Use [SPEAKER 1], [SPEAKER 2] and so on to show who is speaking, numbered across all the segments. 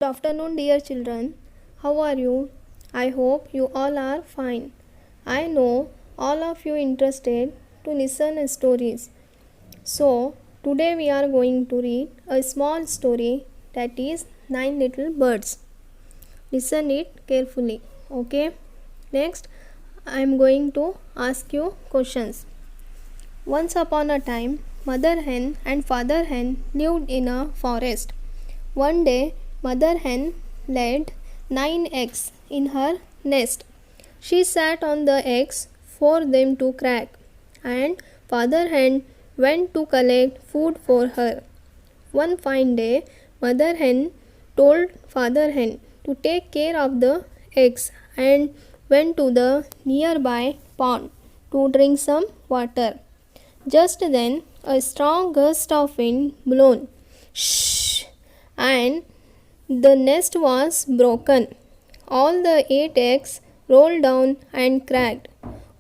[SPEAKER 1] afternoon, dear children. How are you? I hope you all are fine. I know all of you interested to listen stories. So, today we are going to read a small story that is Nine Little Birds. Listen it carefully. Okay? Next, I am going to ask you questions. Once upon a time, Mother Hen and Father Hen lived in a forest. One day, Mother Hen laid 9 eggs in her nest. She sat on the eggs for them to crack, and Father Hen went to collect food for her. One fine day, Mother Hen told Father Hen to take care of the eggs and went to the nearby pond to drink some water. Just then, a strong gust of wind blew. Shh! And the nest was broken. All the 8 eggs rolled down and cracked.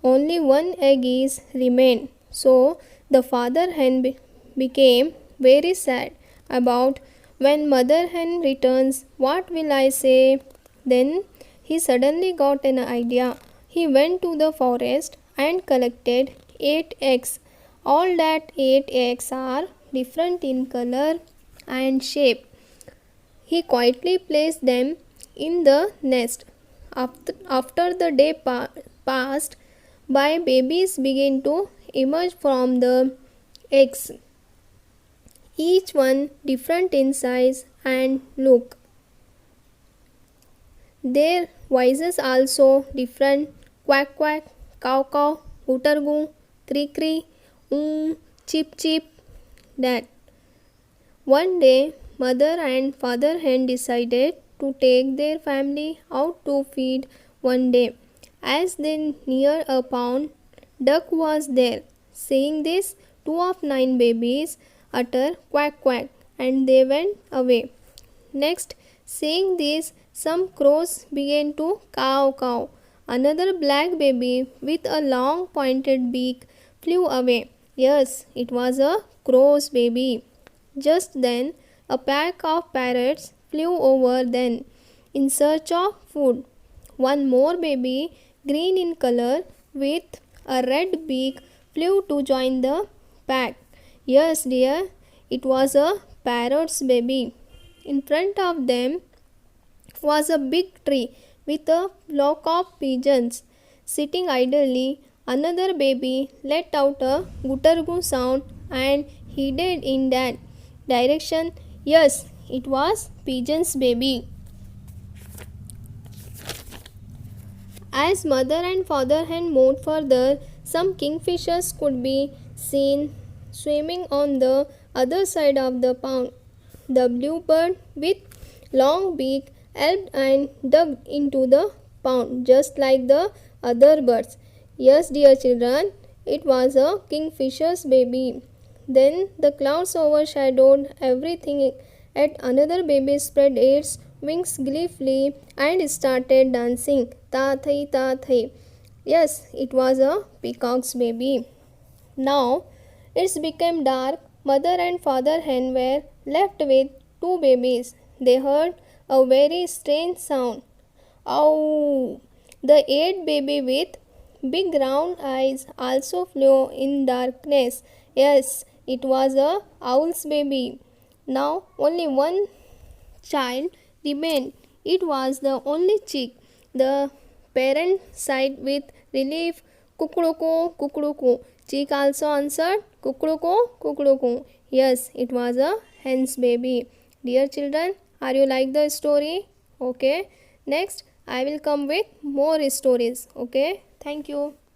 [SPEAKER 1] Only one egg is remained. So the father hen became very sad about when mother hen returns. What will I say? Then he suddenly got an idea. He went to the forest and collected 8 eggs. All that 8 eggs are different in color and shape. He quietly placed them in the nest. After the day passed by, babies began to emerge from the eggs, each one different in size and look. Their voices also different: quack quack, cow cow, hooter goo, cree cree, chip chip. That one day, mother and father hen decided to take their family out to feed one day. As they neared a pond, duck was there. Seeing this, 2 of 9 babies uttered quack quack and they went away. Next, seeing this, some crows began to caw caw. Another black baby with a long pointed beak flew away. Yes, it was a crow's baby. Just then, a pack of parrots flew over them in search of food. One more baby, green in color with a red beak, flew to join the pack. Yes, dear, it was a parrot's baby. In front of them was a big tree with a flock of pigeons sitting idly. Another baby let out a guttergoo sound and headed in that direction. Yes, it was pigeon's baby. As mother and father hen moved further, some kingfishers could be seen swimming on the other side of the pond. The bluebird with long beak helped and dug into the pond just like the other birds. Yes, dear children, it was a kingfisher's baby. Then the clouds overshadowed everything, and another baby spread its wings gleefully and started dancing. Ta thai ta thai. Yes, it was a peacock's baby. Now it became dark. Mother and father hen were left with 2 babies. They heard a very strange sound. Oh! The 8 baby with big round eyes also flew in darkness. Yes, it was a owl's baby. Now only one child remained. It was the only chick. The parent sighed with relief. Kukuruku, kukuruku. Chick also answered kukuruku, kukuruku. Yes, it was a hen's baby. Dear children, are you like the story? Okay. Next, I will come with more stories. Okay. Thank you.